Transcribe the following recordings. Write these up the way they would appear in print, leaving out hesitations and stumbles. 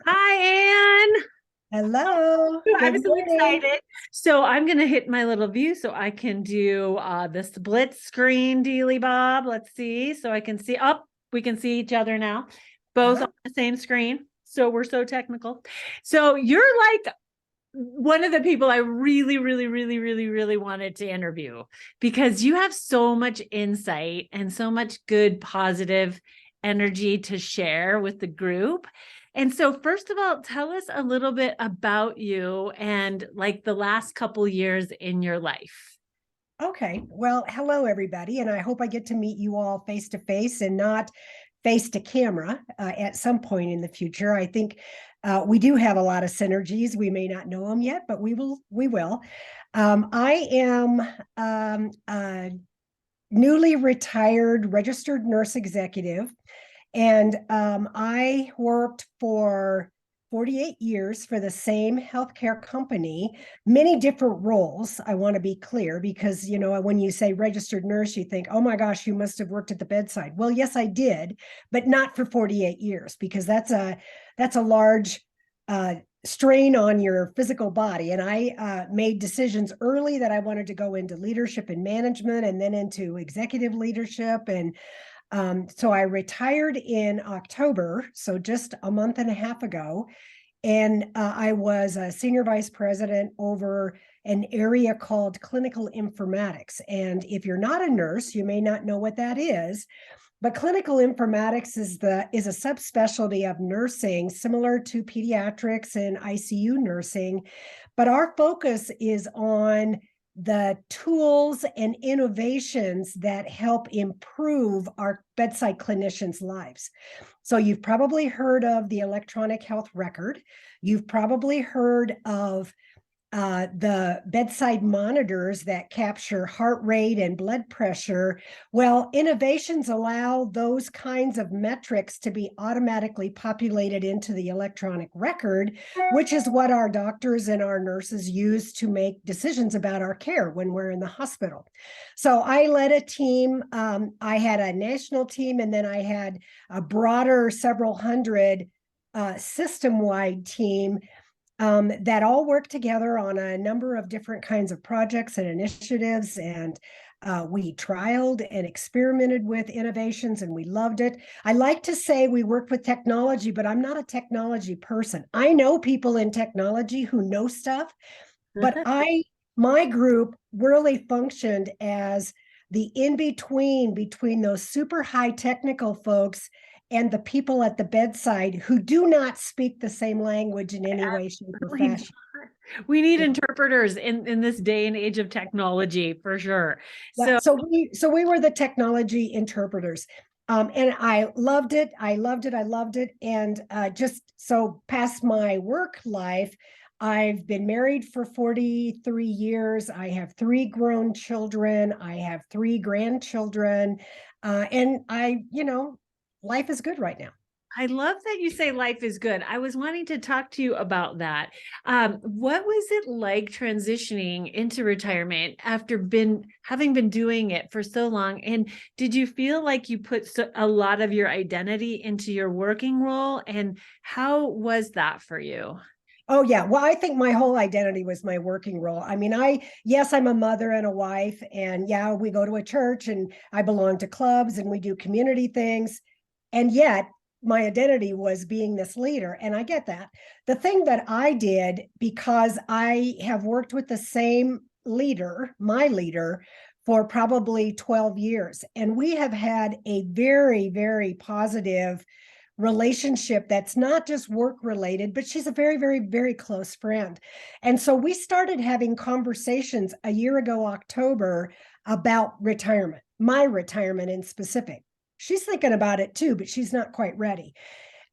Hi, Anne. Hello, I'm good so morning. excited. So I'm going to hit my little view so I can do the split screen dealy bob. Let's see. So I can see up. We can see each other now, both on Uh-huh. the same screen. So we're so technical. So you're like one of the people I really, really, really, really, really wanted to interview because you have so much insight and so much good, positive energy to share with the group. And so, first of all, tell us a little bit about you and like the last couple years in your life. Okay, well, hello everybody, and I hope I get to meet you all face to face and not face to camera at some point in the future. I think we do have a lot of synergies. We may not know them yet, but we will. We will. I am a newly retired registered nurse executive. And I worked for 48 years for the same healthcare company, many different roles. I want to be clear because, when you say registered nurse, you think, oh my gosh, you must have worked at the bedside. Well, yes, I did, but not for 48 years because that's a large strain on your physical body. And I made decisions early that I wanted to go into leadership and management and then into executive leadership. And so I retired in October, so just a month and a half ago. And I was a senior vice president over an area called clinical informatics. And if you're not a nurse, you may not know what that is. But clinical informatics is a subspecialty of nursing, similar to pediatrics and ICU nursing. But our focus is on the tools and innovations that help improve our bedside clinicians' lives. So you've probably heard of the electronic health record. You've probably heard of the bedside monitors that capture heart rate and blood pressure. Well, innovations allow those kinds of metrics to be automatically populated into the electronic record, which is what our doctors and our nurses use to make decisions about our care when we're in the hospital. So I led a team. I had a national team, and then I had a broader, several hundred system-wide team that all work together on a number of different kinds of projects and initiatives. And we trialed and experimented with innovations and we loved it. I like to say we work with technology, but I'm not a technology person. I know people in technology who know stuff, but my group really functioned as the in between those super high technical folks and the people at the bedside who do not speak the same language in any way, shape, or Absolutely fashion. not. We need interpreters in this day and age of technology for sure. Yeah, So so we were the technology interpreters. And I loved it. I loved it. I loved it. And just so past my work life, I've been married for 43 years. I have three grown children. I have three grandchildren. And life is good right now. I love that you say life is good. I was wanting to talk to you about that. What was it like transitioning into retirement after having been doing it for so long? And did you feel like you put a lot of your identity into your working role? And how was that for you? Oh yeah. Well, I think my whole identity was my working role. I mean, yes, I'm a mother and a wife, and yeah, we go to a church and I belong to clubs and we do community things. And yet my identity was being this leader. And I get that. The thing that I did, because I have worked with the same leader, my leader, for probably 12 years, and we have had a very, very positive relationship that's not just work related, but she's a very, very, very close friend. And so we started having conversations a year ago, October, about retirement, my retirement in specific. She's thinking about it too, but she's not quite ready.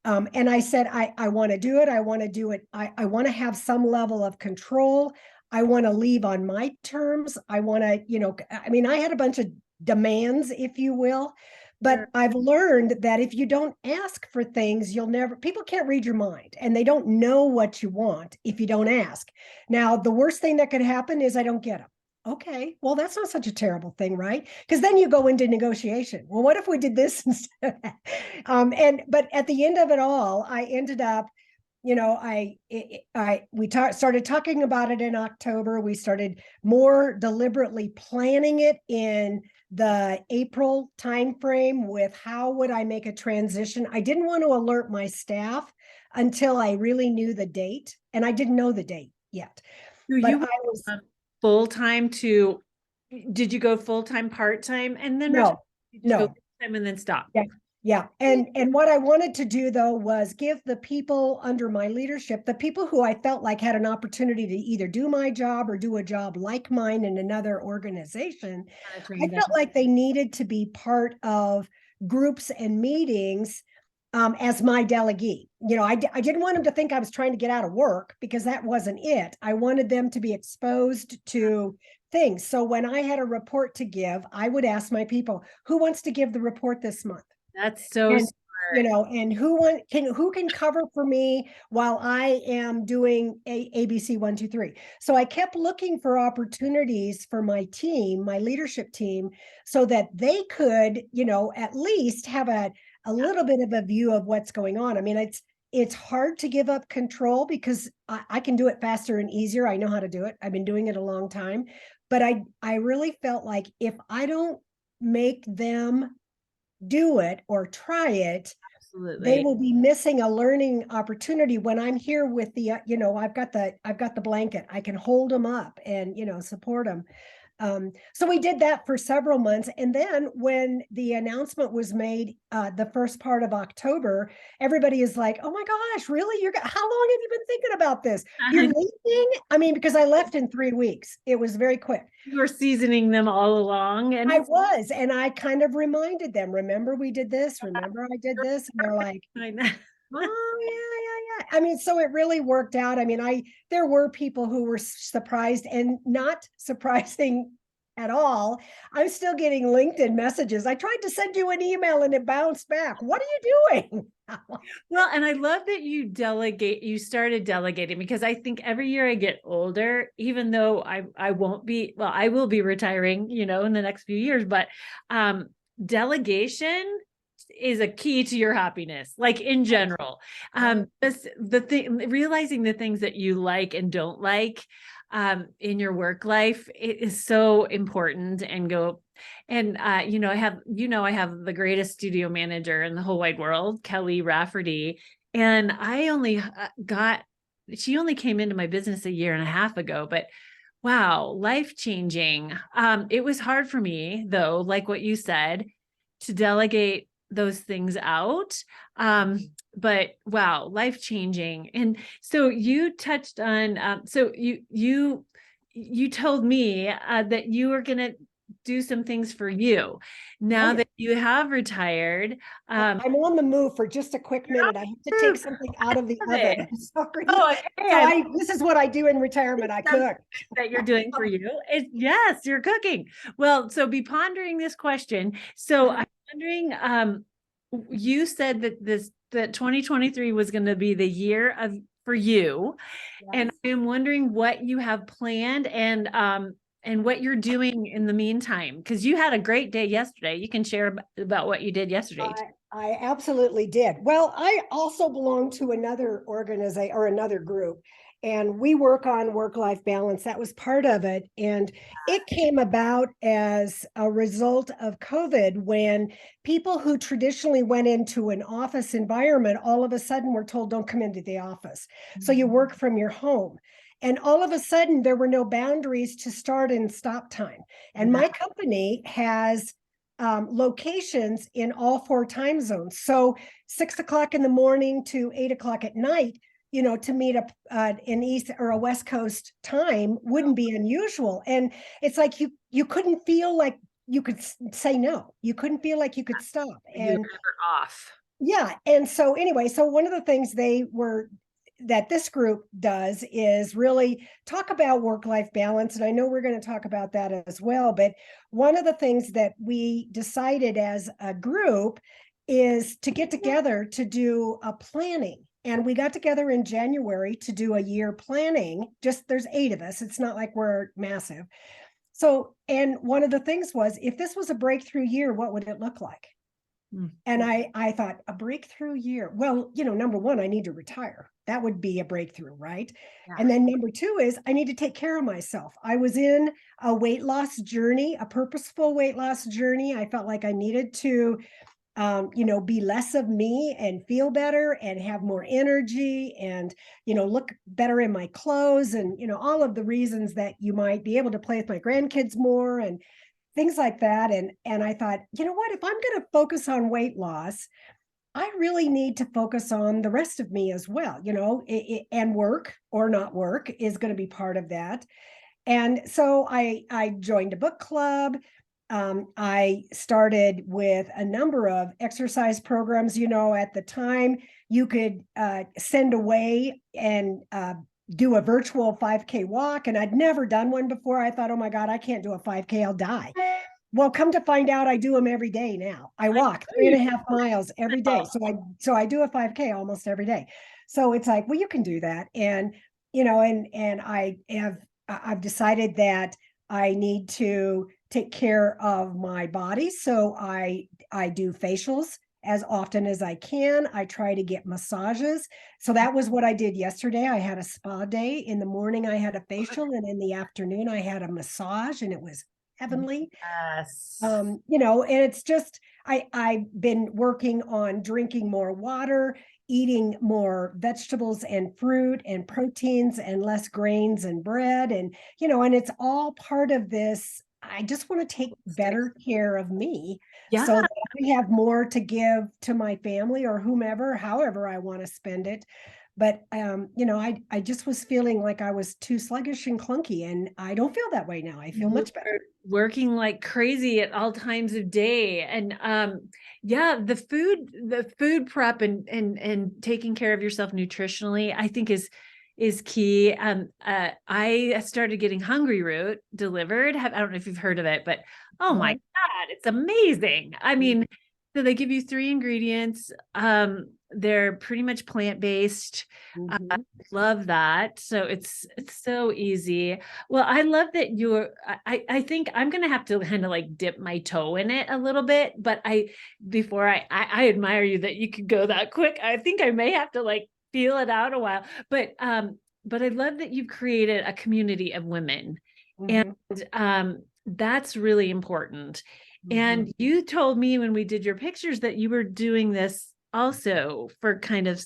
And I said, I want to do it. I want to do it. I want to have some level of control. I want to leave on my terms. I want to, I mean, I had a bunch of demands, if you will. But Sure. I've learned that if you don't ask for things, people can't read your mind and they don't know what you want if you don't ask. Now, the worst thing that could happen is I don't get them. Okay, well, that's not such a terrible thing, right? Because then you go into negotiation. Well, what if we did this instead? But at the end of it all, I ended up you know, started talking about it in October. We started more deliberately planning it in the April timeframe with how would I make a transition. I didn't want to alert my staff until I really knew the date, and I didn't know the date yet. So But you I went was from full-time to, did you go full-time, part-time, and then retire? no, You just go no. full-time and then stop? Yeah. Yeah. And what I wanted to do though was give the people under my leadership, the people who I felt like had an opportunity to either do my job or do a job like mine in another organization, Kind of I train them. felt like they needed to be part of groups and meetings as my delegee. You know, I didn't want them to think I was trying to get out of work, because that wasn't it. I wanted them to be exposed to things. So when I had a report to give, I would ask my people, who wants to give the report this month? That's so And you smart. know, and who can cover for me while I am doing ABC 1, 2, 3. So I kept looking for opportunities for my team, my leadership team, so that they could, you know, at least have a little bit of a view of what's going on. I mean, it's hard to give up control because I can do it faster and easier. I know how to do it. I've been doing it a long time. But I really felt like if I don't make them do it or try it, they Absolutely. will be missing a learning opportunity when I'm here with the, you know, I've got the blanket. I can hold them up and, you know, support them. So we did that for several months. And then when the announcement was made, the first part of October, everybody is like, oh my gosh, really? How long have you been thinking about this? You're leaving? I mean, because I left in 3 weeks. It was very quick. You were seasoning them all along, and I was, and I kind of reminded them, remember we did this, remember I did this, and they're like, I know. oh yeah. I mean, so it really worked out. I mean, there were people who were surprised, and not surprising at all. I'm still getting LinkedIn messages. I tried to send you an email and it bounced back. What are you doing? Well, and I love that you started delegating, because I think every year I get older, even though I won't be, well, I will be retiring, you know, in the next few years, but delegation is a key to your happiness, like in general. The thing, realizing the things that you like and don't like in your work life, it is so important. You know, I have the greatest studio manager in the whole wide world, Kelly Rafferty. And she only came into my business a year and a half ago, but wow, life changing. It was hard for me though, like what you said, to delegate those things out. But wow, life changing. And so you touched on, so you told me that you were going to do some things for you now that you have retired. I'm on the move for just a quick minute. I have to take something out of the oven. I'm sorry. Oh, okay. So this is what I do in retirement. I cook. That you're doing for you. Yes, you're cooking. Well, so be pondering this question. So I'm wondering, you said that 2023 was going to be the year for you. Yes. And I'm wondering what you have planned and what you're doing in the meantime, because you had a great day yesterday. You can share about what you did yesterday. I absolutely did. Well, I also belong to another organization or another group, and we work on work-life balance. That was part of it. And it came about as a result of COVID, when people who traditionally went into an office environment, all of a sudden were told, don't come into the office. So you work from your home. And all of a sudden, there were no boundaries to start and stop time. And my company has locations in all 4 time zones. So 6 o'clock in the morning to 8 o'clock at night, you know, to meet up in East or a West Coast time wouldn't be unusual. And it's like you couldn't feel like you could say no. You couldn't feel like you could stop. And you were never off. Yeah. And so anyway, so one of the things that this group does is really talk about work-life balance. And I know we're going to talk about that as well. But one of the things that we decided as a group is to get together to do a planning. And we got together in January to do a year planning. Just there's 8 of us. It's not like we're massive. So, and one of the things was, if this was a breakthrough year, what would it look like? Mm. And I thought, a breakthrough year. Well, number one, I need to retire. That would be a breakthrough, right? Yeah. And then number two is I need to take care of myself. I was in a weight loss journey, a purposeful weight loss journey. I felt like I needed to be less of me and feel better and have more energy and, look better in my clothes and, all of the reasons that you might be able to play with my grandkids more and things like that. And I thought, you know what, if I'm going to focus on weight loss, I really need to focus on the rest of me as well, and work or not work is going to be part of that. And so I joined a book club. I started with a number of exercise programs. At the time, you could send away and do a virtual 5K walk. And I'd never done one before. I thought, oh my God, I can't do a 5K, I'll die. Well, come to find out, I do them every day now. I walk 3.5 miles every day. So I do a 5K almost every day. So it's like, well, you can do that. And, and I've decided that I need to take care of my body. So I do facials as often as I can. I try to get massages. So that was what I did yesterday. I had a spa day. In the morning, I had a facial, and in the afternoon, I had a massage, and it was heavenly. Yes. And it's just I've been working on drinking more water, eating more vegetables and fruit and proteins and less grains and bread. And and it's all part of this. I just want to take better care of me Yeah. so that I have more to give to my family or whomever, however I want to spend it. But I just was feeling like I was too sluggish and clunky, and I don't feel that way now. I feel much better. Working like crazy at all times of day. And yeah, the food prep and taking care of yourself nutritionally, I think is key. I started getting Hungry Root delivered. I don't know if you've heard of it, but oh my God, it's amazing. I mean, so they give you 3 ingredients. They're pretty much plant-based. Mm-hmm. Love that. So it's so easy. Well, I love that I think I'm gonna have to kind of like dip my toe in it a little bit, but before I admire you that you could go that quick. I think I may have to like feel it out a while. But I love that you've created a community of women. Mm-hmm. And that's really important. Mm-hmm. And you told me when we did your pictures that you were doing this also for kind of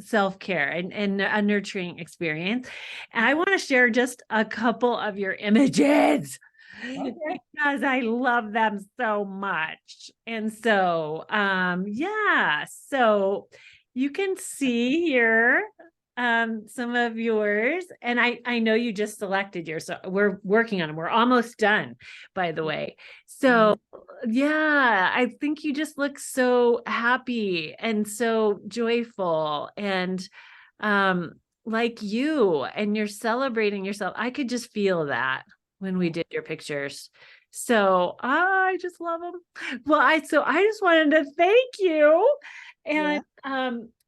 self-care and a nurturing experience. And I want to share just a couple of your images because I love them so much. And so, yeah, so you can see here some of yours, and I know you just selected yours, so we're working on them. We're almost done, by the way. So yeah, I think you just look so happy and so joyful and like you, and you're celebrating yourself. I could just feel that when we did your pictures. So I just love them. Well, I just wanted to thank you. And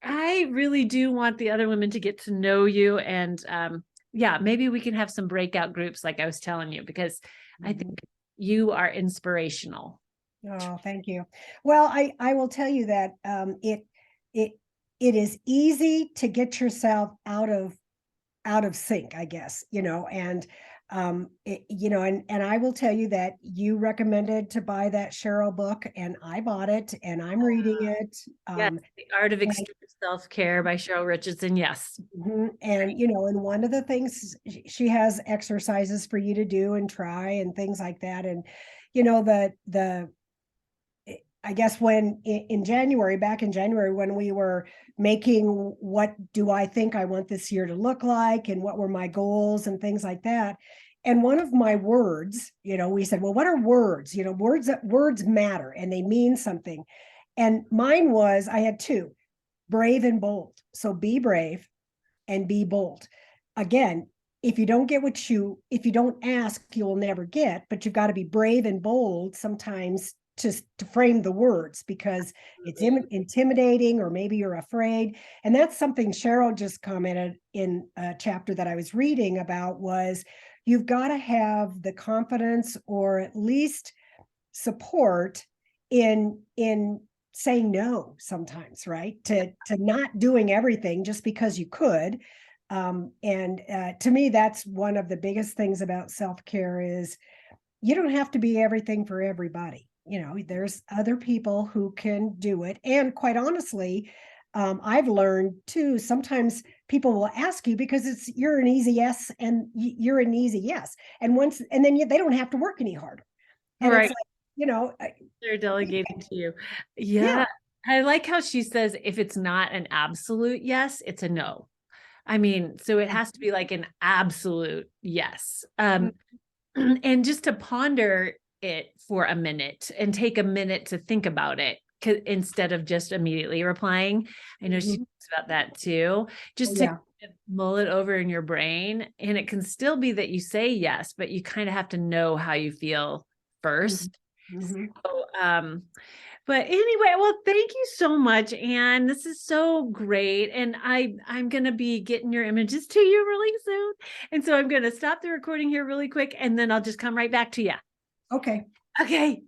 I really do want the other women to get to know you. And yeah, maybe we can have some breakout groups like I was telling you, because I think you are inspirational. Oh, thank you. Well, I will tell you that it is easy to get yourself out of sync, I guess, and and I will tell you that you recommended to buy that Cheryl book, and I bought it, and I'm reading it. Yes, The Art of Extreme Self-Care by Cheryl Richardson. Yes. And and one of the things, she has exercises for you to do and try and things like that. And the I guess when in January, back in January, when we were making what do I think I want this year to look like and what were my goals and things like that. And one of my words, we said, well, what are words? Words matter and they mean something. And mine was, I had 2, brave and bold. So be brave and be bold. Again, if you don't ask, you will never get, but you've got to be brave and bold sometimes to frame the words, because it's intimidating, or maybe you're afraid. And that's something Cheryl just commented in a chapter that I was reading about, was you've got to have the confidence or at least support in saying no sometimes, right? To not doing everything just because you could. And to me, that's one of the biggest things about self-care is you don't have to be everything for everybody. You know, there's other people who can do it. And quite honestly, I've learned too, sometimes people will ask you because you're an easy yes and you're an easy yes. And then they don't have to work any harder. And Right. it's like, you know, They're delegating to you. yeah, Yeah. I like how she says if it's not an absolute yes, it's a no. I mean, so it has to be like an absolute yes. And just to ponder it for a minute and take a minute to think about it instead of just immediately replying. I know she Mhm. talks about that too. Just to Yeah. kind of mull it over in your brain. And it can still be that you say yes, but you kind of have to know how you feel first. Mhm. So, but anyway, well, thank you so much, Anne. This is so great. And I'm gonna be getting your images to you really soon. And so I'm gonna stop the recording here really quick and then I'll just come right back to you. Okay. Okay.